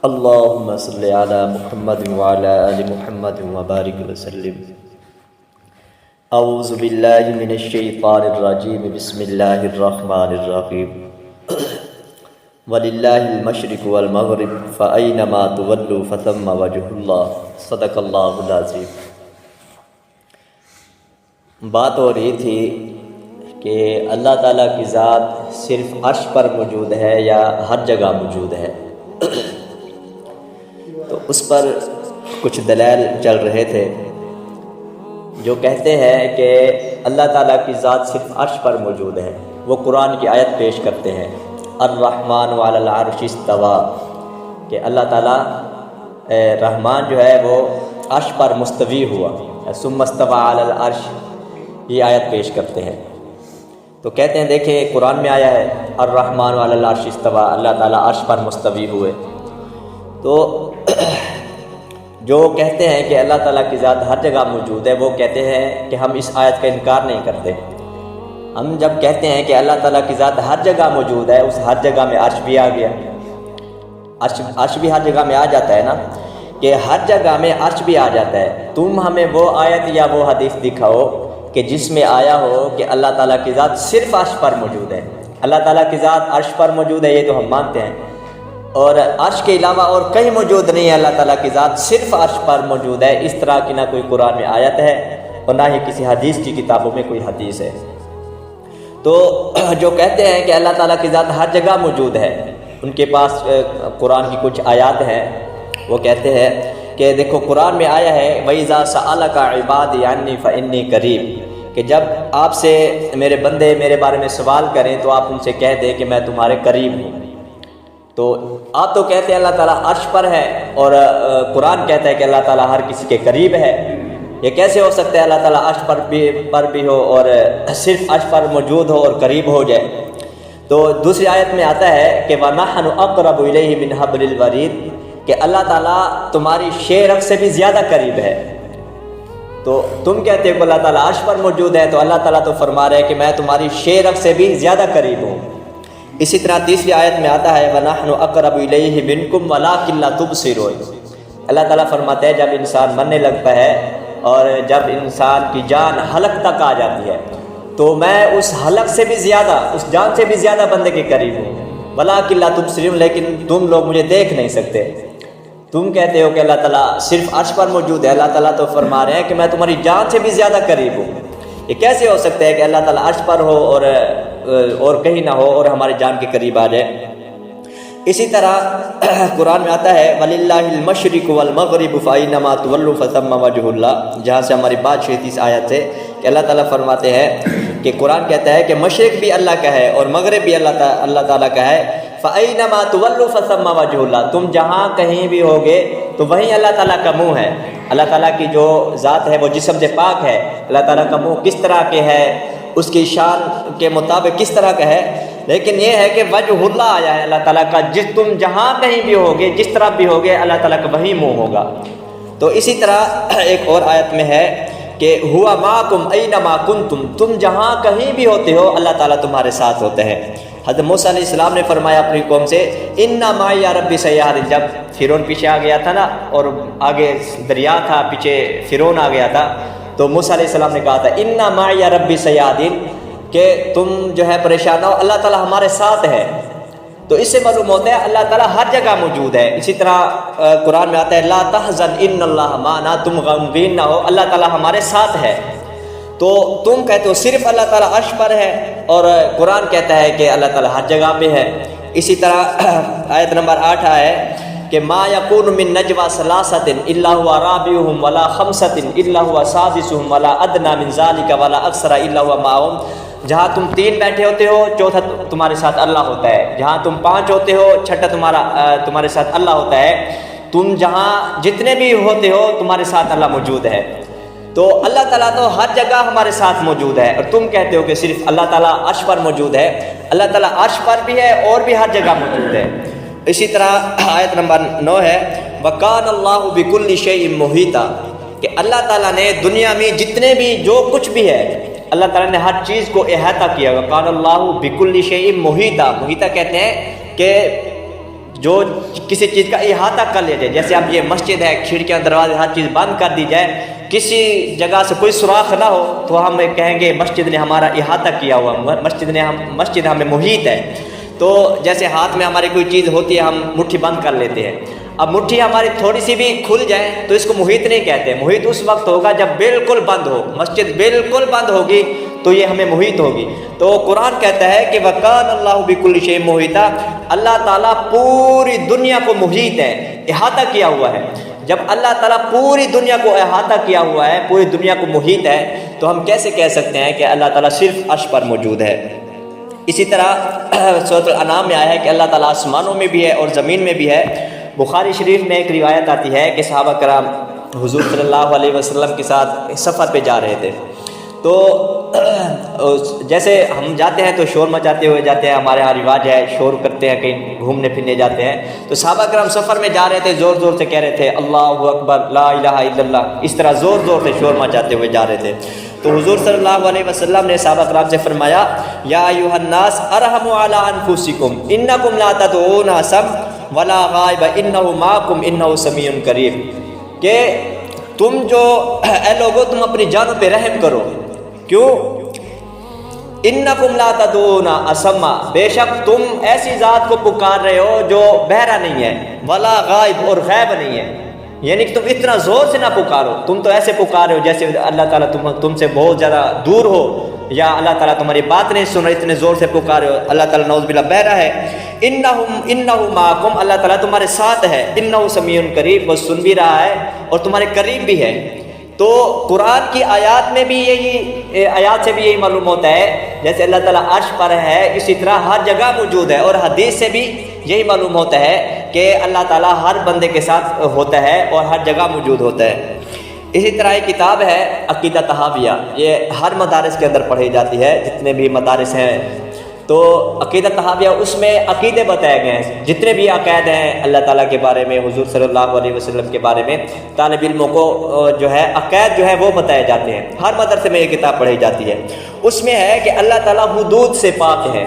اللهم صل على محمد وعلى آل محمد وبارك وسلم. اعوذ باللہ من الشیطان الرجیم. بسم اللہ الرحمن الرحیم. وللہ المشرق والمغرب فأینما تولوا فثم وجہ اللہ. صدق اللہ العظیم. بات ہو رہی تھی کہ اللہ تعالیٰ کی ذات صرف عرش پر موجود ہے یا ہر جگہ موجود ہے. تو اس پر کچھ دلائل چل رہے تھے جو کہتے ہیں کہ اللہ تعالیٰ کی ذات صرف عرش پر موجود ہے. وہ قرآن کی آیت پیش کرتے ہیں الرحمن علی العرش استویٰ، کہ اللہ تعالیٰ رحمان جو ہے وہ عرش پر مستوی ہوا. ثم استویٰ علی العرش، یہ آیت پیش کرتے ہیں. تو کہتے ہیں دیکھیں قرآن میں آیا ہے الرحمن علی العرش استویٰ، اللہ تعالیٰ عرش پر مستوی ہوئے. تو جو کہتے ہیں کہ اللہ تعالیٰ کی ذات ہر جگہ موجود ہے، وہ کہتے ہیں کہ ہم اس آیت کا انکار نہیں کرتے. ہم جب کہتے ہیں کہ اللہ تعالیٰ کی ذات ہر جگہ موجود ہے، اس ہر جگہ میں عرش بھی آ گیا. عرش بھی ہر جگہ میں آ جاتا ہے نا، کہ ہر جگہ میں عرش بھی آ جاتا ہے. تم ہمیں وہ آیت یا وہ حدیث دکھاؤ کہ جس میں آیا ہو کہ اللہ تعالیٰ کی ذات صرف عرش پر موجود ہے. اللہ تعالیٰ کی ذات عرش پر موجود ہے، یہ تو ہم مانتے ہیں، اور عرش کے علاوہ اور کہیں موجود نہیں ہے. اللہ تعالیٰ کی ذات صرف عرش پر موجود ہے. اس طرح کی نہ کوئی قرآن میں آیت ہے اور نہ ہی کسی حدیث کی کتابوں میں کوئی حدیث ہے. تو جو کہتے ہیں کہ اللہ تعالیٰ کی ذات ہر جگہ موجود ہے، ان کے پاس قرآن کی کچھ آیات ہیں. وہ کہتے ہیں کہ دیکھو قرآن میں آیا ہے وَإِذَا سَأَلَكَ عِبَادِي عَنِّي فَإِنِّي قَرِيبٌ، کہ جب آپ سے میرے بندے میرے بارے میں سوال کریں تو آپ ان سے کہہ دیں کہ میں تمہارے قریب ہوں. تو آپ تو کہتے ہیں اللہ تعالیٰ عرش پر ہے، اور قرآن کہتا ہے کہ اللہ تعالیٰ ہر کسی کے قریب ہے. یہ کیسے ہو سکتا ہے اللہ تعالیٰ عرش پر بھی ہو اور صرف عرش پر موجود ہو اور قریب ہو جائے؟ تو دوسری آیت میں آتا ہے کہ وَنَحْنُ أَقْرَبُ إِلَيْهِ مِنْ حَبْلِ الْوَرِيدِ، کہ اللہ تعالیٰ تمہاری شیرک سے بھی زیادہ قریب ہے. تو تم کہتے ہو کہ اللہ تعالیٰ عرش پر موجود ہے، تو اللہ تعالیٰ تو فرما رہے ہیں کہ میں تمہاری شیرک سے بھی زیادہ قریب ہوں. اسی طرح تیسری آیت میں آتا ہے وَنَحْنُ أَقْرَبُ إِلَيْهِ مِنْكُمْ وَلَٰكِن لَا تُبْصِرُونَ. اللہ تعالیٰ فرماتے ہیں جب انسان مرنے لگتا ہے اور جب انسان کی جان حلق تک آ جاتی ہے تو میں اس حلق سے بھی زیادہ، اس جان سے بھی زیادہ بندے کے قریب ہوں. وَلَٰكِن لَا تُبْصِرُونَ، لیکن تم لوگ مجھے دیکھ نہیں سکتے. تم کہتے ہو کہ اللہ تعالیٰ صرف عرش پر موجود ہے، اللہ تعالیٰ تو فرما رہے ہیں کہ میں تمہاری جان سے بھی زیادہ قریب ہوں. یہ کیسے ہو سکتا ہے کہ اللہ تعالیٰ عرش پر ہو اور کہیں نہ ہو اور ہمارے جان کے قریب آ جائے؟ اسی طرح قرآن میں آتا ہے وَلِلَّهِ الْمَشْرِقُ وَالْمَغْرِبُ فَأَيْنَمَا تُوَلُّوا فَثَمَّ وَجْهُ اللَّهِ، جہاں سے ہماری بات شروع تھی اس آیت سے کہ اللہ تعالیٰ فرماتے ہیں کہ قرآن کہتا ہے کہ مشرق بھی اللہ کا ہے اور مغرب بھی اللہ تعالیٰ کا ہے. فَأَيْنَمَا تُوَلُّوا فَثَمَّ وَجْهُ اللَّهِ، تم جہاں کہیں بھی ہوگے تو وہیں اللہ تعالیٰ کا منہ ہے. اللہ تعالیٰ کی جو ذات ہے وہ جسم سے پاک ہے. اللہ تعالیٰ کا منہ کس طرح کے ہے، اس کی شان کے مطابق کس طرح کا ہے، لیکن یہ ہے کہ وجہ اللہ آیا ہے اللہ تعالیٰ کا. تم جہاں کہیں بھی ہوگے، جس طرح بھی ہوگے، اللہ تعالیٰ کا وہی منہ ہوگا. تو اسی طرح ایک اور آیت میں ہے کہ ہوا معکم اینما کنتم، تم جہاں کہیں بھی ہوتے ہو اللہ تعالیٰ تمہارے ساتھ ہوتے ہیں. حضرت موسیٰ علیہ السلام نے فرمایا اپنی قوم سے اِنَّ مَعِیَ رَبِّی سَیَہْدِینِ، جب فرعون پیچھے آ گیا تھا نا اور آگے دریا تھا، پیچھے فرعون آ گیا تھا، تو موسیٰ علیہ السلام نے کہا تھا اِنَّ مَعِیَ رَبِّی سَیَہْدِینِ، کہ تم جو ہے پریشان نہ ہو، اللہ تعالیٰ ہمارے ساتھ ہے. تو اس سے معلوم ہوتا ہے اللہ تعالیٰ ہر جگہ موجود ہے. اسی طرح قرآن میں آتا ہے لا تحزن ان اللہ معنا، تم غمگین نہ ہو، اللہ تعالیٰ ہمارے ساتھ ہے. تو تم کہتے ہو صرف اللہ تعالیٰ عرش پر ہے اور قرآن کہتا ہے کہ اللہ تعالیٰ ہر جگہ پہ ہے. اسی طرح آیت نمبر 8 ہے کہ ما یکون من نجوى ثلاثۃ الا هو رابعهم ولا خمسۃ الا هو سادسهم ولا ادنى من ذلك ولا اکثر الا هو معهم، جہاں تم 3 بیٹھے ہوتے ہو چوتھا تمہارے ساتھ اللہ ہوتا ہے، جہاں تم 5 ہوتے ہو چھٹا تمہارے ساتھ اللہ ہوتا ہے. تم جہاں جتنے بھی ہوتے ہو تمہارے ساتھ اللہ موجود ہے. تو اللہ تعالیٰ تو ہر جگہ ہمارے ساتھ موجود ہے، اور تم کہتے ہو کہ صرف اللہ تعالیٰ عرش پر موجود ہے. اللہ تعالیٰ عرش پر بھی ہے اور بھی ہر جگہ موجود ہے. اسی طرح آیت نمبر 9 ہے وَكَانَ اللَّهُ بِكُلِّ شَيْءٍ مُحِيطًا، کہ اللہ تعالیٰ نے دنیا میں جتنے بھی جو کچھ بھی ہے اللہ تعالیٰ نے ہر چیز کو احاطہ کیا. وَكَانَ اللَّهُ بِكُلِّ شَيْءٍ مُحِيطًا، محیطہ کہتے ہیں کہ جو کسی چیز کا احاطہ کر لیا جائے، جیسے اب یہ مسجد ہے، کھڑکیاں دروازے ہر چیز بند کر دی جائے، کسی جگہ سے کوئی سوراخ نہ ہو تو ہم کہیں گے مسجد نے ہمارا احاطہ کیا ہوا، مسجد ہمیں محیط ہے۔ تو جیسے ہاتھ میں ہماری کوئی چیز ہوتی ہے، ہم مٹھی بند کر لیتے ہیں، اب مٹھی ہماری تھوڑی سی بھی کھل جائے تو اس کو محیط نہیں کہتے، محیط اس وقت ہوگا جب بالکل بند ہو، مسجد بالکل بند ہوگی تو یہ ہمیں محیط ہوگی۔ تو قرآن کہتا ہے کہ وَكَانَ اللَّهُ بِكُلِّ شَيْءٍ مُحِيطًا، اللہ تعالیٰ پوری دنیا کو محیط ہے، احاطہ کیا ہوا ہے۔ جب اللہ تعالیٰ پوری دنیا کو احاطہ کیا ہوا ہے، پوری دنیا کو محیط ہے، تو ہم کیسے کہہ سکتے ہیں کہ اللہ تعالیٰ صرف عرش پر موجود ہے؟ اسی طرح سورۃ الانعام میں آیا ہے کہ اللہ تعالیٰ آسمانوں میں بھی ہے اور زمین میں بھی ہے۔ بخاری شریف میں ایک روایت آتی ہے کہ صحابہ کرام حضور صلی اللہ علیہ وسلم کے ساتھ سفر پہ جا رہے تھے، تو جیسے ہم جاتے ہیں تو شور مچاتے ہوئے جاتے ہیں، ہمارے یہاں رواج ہے شور کرتے ہیں، کہیں گھومنے پھرنے جاتے ہیں، تو صحابہ کرام سفر میں جا رہے تھے، زور زور سے کہہ رہے تھے اللہ اکبر لا الہ الا اللہ، اس طرح زور زور سے شور مچاتے ہوئے جا رہے تھے۔ تو حضور صلی اللہ علیہ وسلم نے صحابہ کرام سے فرمایا یا ایھا الناس ارحموا علی انفسکم انکم لا تدعون سم ولا غائب انہ معکم انہ سمیع قریب، کہ تم جو اے لوگو تم اپنی جانوں پہ رحم کرو، کیوں؟ انکم لا تدعون اسما، بے شک تم ایسی ذات کو پکار رہے ہو جو بہرا نہیں ہے، ولا غائب اور غائب نہیں ہے، یعنی کہ تم اتنا زور سے نہ پکارو، تم تو ایسے پکار رہے ہو جیسے اللہ تعالیٰ تم سے بہت زیادہ دور ہو، یا اللہ تعالیٰ تمہاری بات نہیں سن رہے، اتنے زور سے پکار رہے ہو، اللہ تعالیٰ نعوذ باللہ بہرا ہے۔ انہ معکم، اللہ تعالیٰ تمہارے ساتھ ہے، انہ سمیع قریب، وہ سن بھی رہا ہے اور تمہارے قریب بھی ہے۔ تو قرآن کی آیات میں بھی یہی آیات سے بھی یہی معلوم ہوتا ہے، جیسے اللہ تعالیٰ عرش پر ہے اسی طرح ہر جگہ موجود ہے، اور حدیث سے بھی یہی معلوم ہوتا ہے کہ اللہ تعالیٰ ہر بندے کے ساتھ ہوتا ہے اور ہر جگہ موجود ہوتا ہے۔ اسی طرح ایک کتاب ہے عقیدہ طحاویہ، یہ ہر مدارس کے اندر پڑھی جاتی ہے، جتنے بھی مدارس ہیں، تو عقیدہ طحاویہ اس میں عقیدے بتائے گئے ہیں، جتنے بھی عقائد ہیں اللہ تعالیٰ کے بارے میں، حضور صلی اللہ علیہ وسلم کے بارے میں، طالب علموں کو جو ہے عقائد جو ہے وہ بتائے جاتے ہیں، ہر مدرسے میں یہ کتاب پڑھی جاتی ہے۔ اس میں ہے کہ اللہ تعالیٰ حدود سے پاک ہے،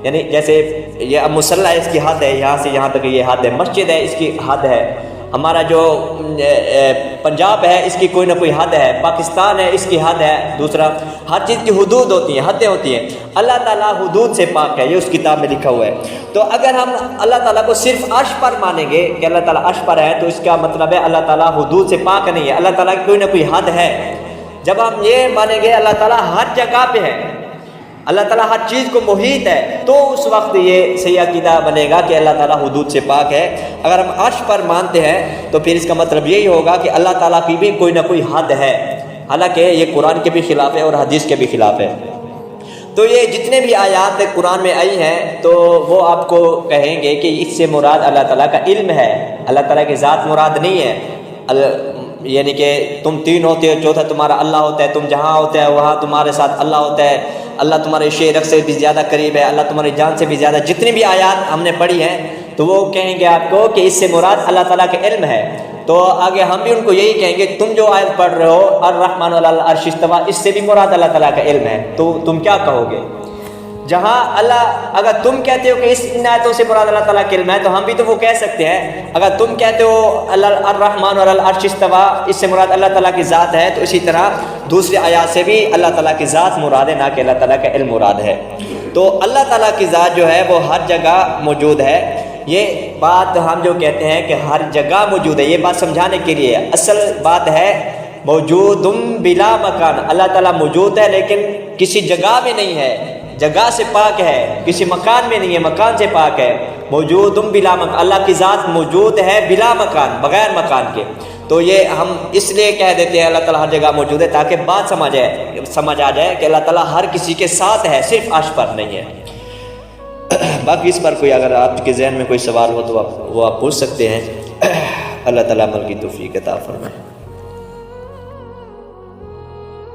یعنی جیسے یہ اب مصلی ہے اس کی حد ہے، یہاں سے یہاں تک یہ حد ہے، مسجد ہے اس کی حد ہے، ہمارا جو پنجاب ہے اس کی کوئی نہ کوئی حد ہے، پاکستان ہے اس کی حد ہے، دوسرا ہر چیز کی حدود ہوتی ہیں، حدیں ہوتی ہیں، اللہ تعالیٰ حدود سے پاک ہے، یہ اس کتاب میں لکھا ہوا ہے۔ تو اگر ہم اللہ تعالیٰ کو صرف عرش پر مانیں گے کہ اللہ تعالیٰ عرش پر ہے، تو اس کا مطلب ہے اللہ تعالیٰ حدود سے پاک نہیں ہے، اللہ تعالیٰ کی کوئی نہ کوئی حد ہے۔ جب ہم یہ مانیں گے اللہ تعالیٰ ہر جگہ پہ ہے، اللہ تعالیٰ ہر چیز کو محیط ہے، تو اس وقت یہ صحیح عقیدہ بنے گا کہ اللہ تعالیٰ حدود سے پاک ہے۔ اگر ہم عرش پر مانتے ہیں تو پھر اس کا مطلب یہی ہوگا کہ اللہ تعالیٰ کی بھی کوئی نہ کوئی حد ہے، حالانکہ یہ قرآن کے بھی خلاف ہے اور حدیث کے بھی خلاف ہے۔ تو یہ جتنے بھی آیات قرآن میں آئی ہیں تو وہ آپ کو کہیں گے کہ اس سے مراد اللہ تعالیٰ کا علم ہے، اللہ تعالیٰ کی ذات مراد نہیں ہے، یعنی کہ تم تین ہوتے ہو، چوتھا تمہارا اللہ ہوتا ہے، تم جہاں ہوتے ہیں وہاں تمہارے ساتھ اللہ ہوتا ہے، اللہ تمہارے شعر سے بھی زیادہ قریب ہے، اللہ تمہاری جان سے بھی زیادہ، جتنی بھی آیات ہم نے پڑھی ہیں تو وہ کہیں گے آپ کو کہ اس سے مراد اللہ تعالیٰ کا علم ہے۔ تو آگے ہم بھی ان کو یہی کہیں گے تم جو آیت پڑھ رہے ہو الرحمن علی العرش استویٰ، اس سے بھی مراد اللہ تعالیٰ کا علم ہے، تو تم کیا کہو گے؟ جہاں اللہ اگر تم کہتے ہو کہ ان آیتوں سے مراد اللہ تعالیٰ کا علم ہے تو ہم بھی تو وہ کہہ سکتے ہیں، اگر تم کہتے ہو الرحمن علی العرش استویٰ اس سے مراد اللہ تعالیٰ کی ذات ہے، تو اسی طرح دوسری آیات سے بھی اللہ تعالیٰ کی ذات مراد ہے، نہ کہ اللہ تعالیٰ کا علم مراد ہے۔ تو اللہ تعالیٰ کی ذات جو ہے وہ ہر جگہ موجود ہے۔ یہ بات ہم جو کہتے ہیں کہ ہر جگہ موجود ہے، یہ بات سمجھانے کے لیے اصل بات ہے موجود بلا مکان، اللہ تعالیٰ موجود ہے لیکن کسی جگہ میں نہیں ہے، جگہ سے پاک ہے، کسی مکان میں نہیں ہے، مکان سے پاک ہے، موجود بلا مکان، اللہ کی ذات موجود ہے بلا مکان، بغیر مکان کے۔ تو یہ ہم اس لیے کہہ دیتے ہیں اللہ تعالیٰ ہر جگہ موجود ہے تاکہ بات سمجھ آ جائے کہ اللہ تعالیٰ ہر کسی کے ساتھ ہے، صرف عرش پر نہیں ہے۔ باقی اس پر کوئی اگر آپ کے ذہن میں کوئی سوال ہو تو وہ آپ پوچھ سکتے ہیں۔ اللہ تعالیٰ عمل کی توفیق عطا فرمائے۔